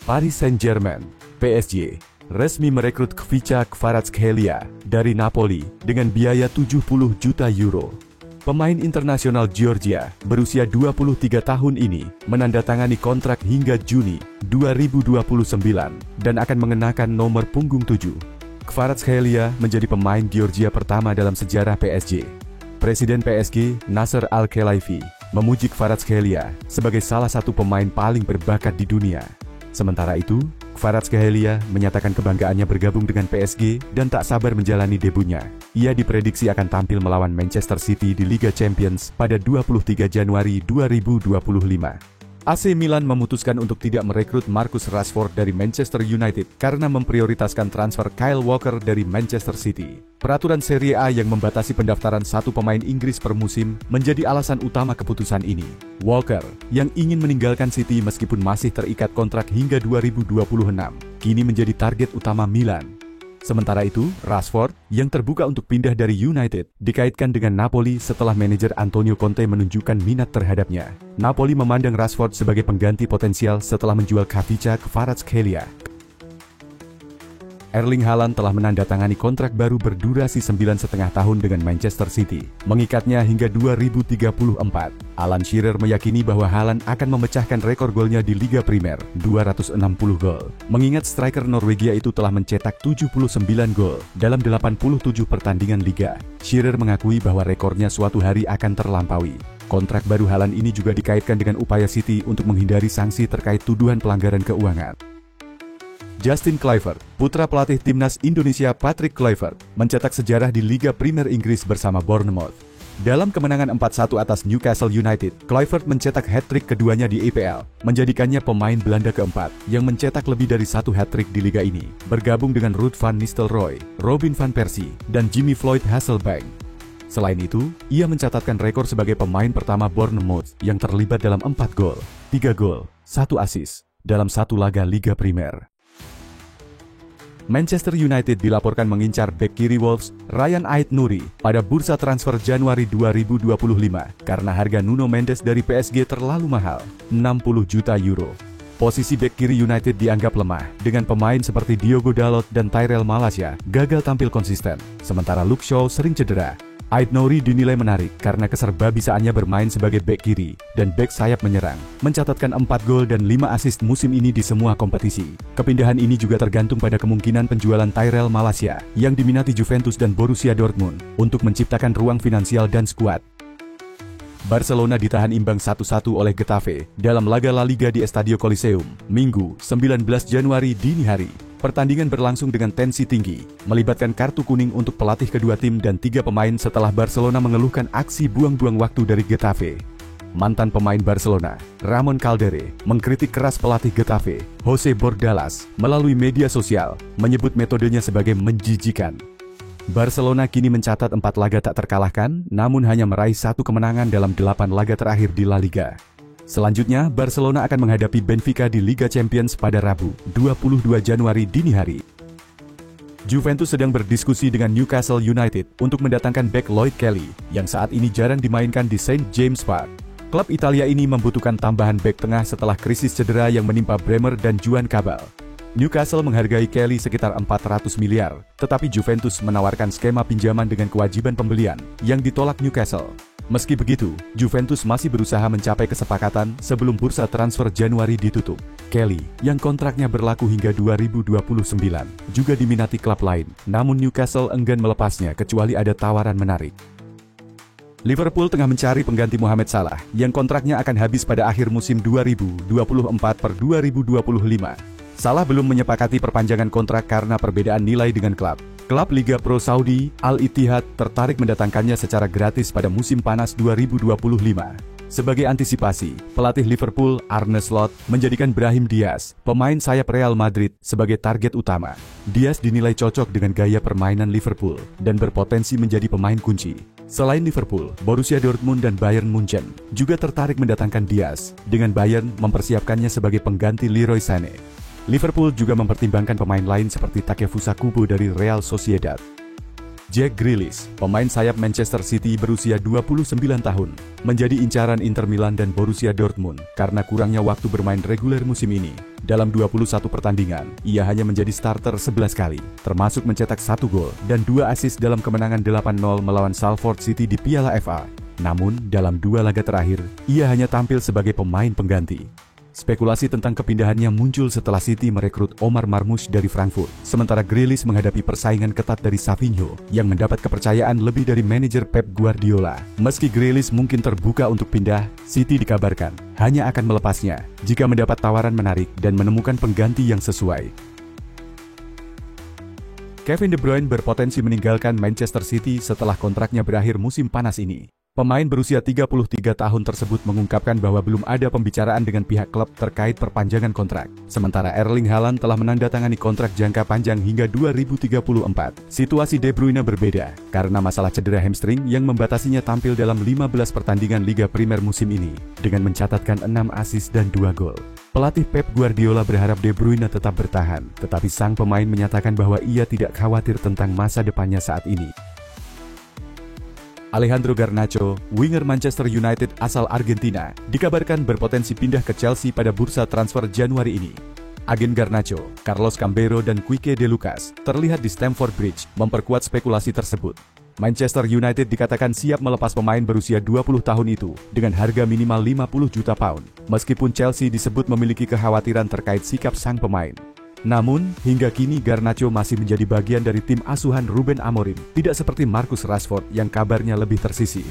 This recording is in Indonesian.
Paris Saint-Germain, PSG, resmi merekrut Khvicha Kvaratskhelia dari Napoli dengan biaya 70 juta euro. Pemain internasional Georgia berusia 23 tahun ini menandatangani kontrak hingga Juni 2029 dan akan mengenakan nomor punggung 7. Kvaratskhelia menjadi pemain Georgia pertama dalam sejarah PSG. Presiden PSG, Nasser Al-Khelaifi, memuji Kvaratskhelia sebagai salah satu pemain paling berbakat di dunia. Sementara itu, Kvaratskhelia menyatakan kebanggaannya bergabung dengan PSG dan tak sabar menjalani debutnya. Ia diprediksi akan tampil melawan Manchester City di Liga Champions pada 23 Januari 2025. AC Milan memutuskan untuk tidak merekrut Marcus Rashford dari Manchester United karena memprioritaskan transfer Kyle Walker dari Manchester City. Peraturan Serie A yang membatasi pendaftaran satu pemain Inggris per musim menjadi alasan utama keputusan ini. Walker, yang ingin meninggalkan City meskipun masih terikat kontrak hingga 2026, kini menjadi target utama Milan. Sementara itu, Rashford, yang terbuka untuk pindah dari United, dikaitkan dengan Napoli setelah manajer Antonio Conte menunjukkan minat terhadapnya. Napoli memandang Rashford sebagai pengganti potensial setelah menjual Khvicha Kvaratskhelia. Erling Haaland telah menandatangani kontrak baru berdurasi 9,5 tahun dengan Manchester City, mengikatnya hingga 2034. Alan Shearer meyakini bahwa Haaland akan memecahkan rekor golnya di Liga Primer, 260 gol. Mengingat striker Norwegia itu telah mencetak 79 gol dalam 87 pertandingan Liga, Shearer mengakui bahwa rekornya suatu hari akan terlampaui. Kontrak baru Haaland ini juga dikaitkan dengan upaya City untuk menghindari sanksi terkait tuduhan pelanggaran keuangan. Justin Kluivert, putra pelatih timnas Indonesia Patrick Kluivert, mencetak sejarah di Liga Premier Inggris bersama Bournemouth. Dalam kemenangan 4-1 atas Newcastle United, Kluivert mencetak hat-trick keduanya di EPL, menjadikannya pemain Belanda keempat yang mencetak lebih dari satu hat-trick di liga ini, bergabung dengan Ruud van Nistelrooy, Robin van Persie, dan Jimmy Floyd Hasselbaink. Selain itu, ia mencatatkan rekor sebagai pemain pertama Bournemouth yang terlibat dalam 4 gol, 3 gol, 1 assist dalam satu laga Liga Primer. Manchester United dilaporkan mengincar bek kiri Wolves, Ryan Ait-Nouri, pada bursa transfer Januari 2025 karena harga Nuno Mendes dari PSG terlalu mahal, 60 juta euro. Posisi bek kiri United dianggap lemah, dengan pemain seperti Diogo Dalot dan Tyrell Malacia gagal tampil konsisten, sementara Luke Shaw sering cedera. Ait-Nouri dinilai menarik karena keserbabisaannya bermain sebagai bek kiri dan bek sayap menyerang, mencatatkan 4 gol dan 5 assist musim ini di semua kompetisi. Kepindahan ini juga tergantung pada kemungkinan penjualan Tyrell Malacia yang diminati Juventus dan Borussia Dortmund untuk menciptakan ruang finansial dan skuad. Barcelona ditahan imbang 1-1 oleh Getafe dalam laga La Liga di Estadio Coliseum, Minggu, 19 Januari dini hari. Pertandingan berlangsung dengan tensi tinggi, melibatkan kartu kuning untuk pelatih kedua tim dan 3 pemain setelah Barcelona mengeluhkan aksi buang-buang waktu dari Getafe. Mantan pemain Barcelona, Ramon Caldere, mengkritik keras pelatih Getafe, Jose Bordalas, melalui media sosial, menyebut metodenya sebagai menjijikan. Barcelona kini mencatat 4 laga tak terkalahkan, namun hanya meraih 1 kemenangan dalam 8 laga terakhir di La Liga. Selanjutnya, Barcelona akan menghadapi Benfica di Liga Champions pada Rabu, 22 Januari dini hari. Juventus sedang berdiskusi dengan Newcastle United untuk mendatangkan bek Lloyd Kelly, yang saat ini jarang dimainkan di St. James Park. Klub Italia ini membutuhkan tambahan bek tengah setelah krisis cedera yang menimpa Bremer dan Juan Cabal. Newcastle menghargai Kelly sekitar 400 miliar, tetapi Juventus menawarkan skema pinjaman dengan kewajiban pembelian yang ditolak Newcastle. Meski begitu, Juventus masih berusaha mencapai kesepakatan sebelum bursa transfer Januari ditutup. Kelly, yang kontraknya berlaku hingga 2029, juga diminati klub lain, namun Newcastle enggan melepasnya kecuali ada tawaran menarik. Liverpool tengah mencari pengganti Mohamed Salah, yang kontraknya akan habis pada akhir musim 2024-2025. Salah belum menyepakati perpanjangan kontrak karena perbedaan nilai dengan klub. Klub Liga Pro Saudi, Al-Ittihad, tertarik mendatangkannya secara gratis pada musim panas 2025. Sebagai antisipasi, pelatih Liverpool, Arne Slot, menjadikan Brahim Diaz, pemain sayap Real Madrid, sebagai target utama. Diaz dinilai cocok dengan gaya permainan Liverpool dan berpotensi menjadi pemain kunci. Selain Liverpool, Borussia Dortmund dan Bayern Munchen juga tertarik mendatangkan Diaz, dengan Bayern mempersiapkannya sebagai pengganti Leroy Sané. Liverpool juga mempertimbangkan pemain lain seperti Takefusa Kubo dari Real Sociedad. Jack Grealish, pemain sayap Manchester City berusia 29 tahun, menjadi incaran Inter Milan dan Borussia Dortmund karena kurangnya waktu bermain reguler musim ini. Dalam 21 pertandingan, ia hanya menjadi starter 11 kali, termasuk mencetak 1 gol dan 2 assist dalam kemenangan 8-0 melawan Salford City di Piala FA. Namun, dalam 2 laga terakhir, ia hanya tampil sebagai pemain pengganti. Spekulasi tentang kepindahannya muncul setelah City merekrut Omar Marmoush dari Frankfurt, sementara Grealish menghadapi persaingan ketat dari Savinho yang mendapat kepercayaan lebih dari manajer Pep Guardiola. Meski Grealish mungkin terbuka untuk pindah, City dikabarkan hanya akan melepasnya jika mendapat tawaran menarik dan menemukan pengganti yang sesuai. Kevin De Bruyne berpotensi meninggalkan Manchester City setelah kontraknya berakhir musim panas ini. Pemain berusia 33 tahun tersebut mengungkapkan bahwa belum ada pembicaraan dengan pihak klub terkait perpanjangan kontrak. Sementara Erling Haaland telah menandatangani kontrak jangka panjang hingga 2034. Situasi De Bruyne berbeda karena masalah cedera hamstring yang membatasinya tampil dalam 15 pertandingan Liga Primer musim ini dengan mencatatkan 6 assist dan 2 gol. Pelatih Pep Guardiola berharap De Bruyne tetap bertahan, tetapi sang pemain menyatakan bahwa ia tidak khawatir tentang masa depannya saat ini. Alejandro Garnacho, winger Manchester United asal Argentina, dikabarkan berpotensi pindah ke Chelsea pada bursa transfer Januari ini. Agen Garnacho, Carlos Cambero dan Quique de Lucas terlihat di Stamford Bridge memperkuat spekulasi tersebut. Manchester United dikatakan siap melepas pemain berusia 20 tahun itu dengan harga minimal 50 juta pound, meskipun Chelsea disebut memiliki kekhawatiran terkait sikap sang pemain. Namun, hingga kini Garnacho masih menjadi bagian dari tim asuhan Ruben Amorim, tidak seperti Marcus Rashford yang kabarnya lebih tersisih.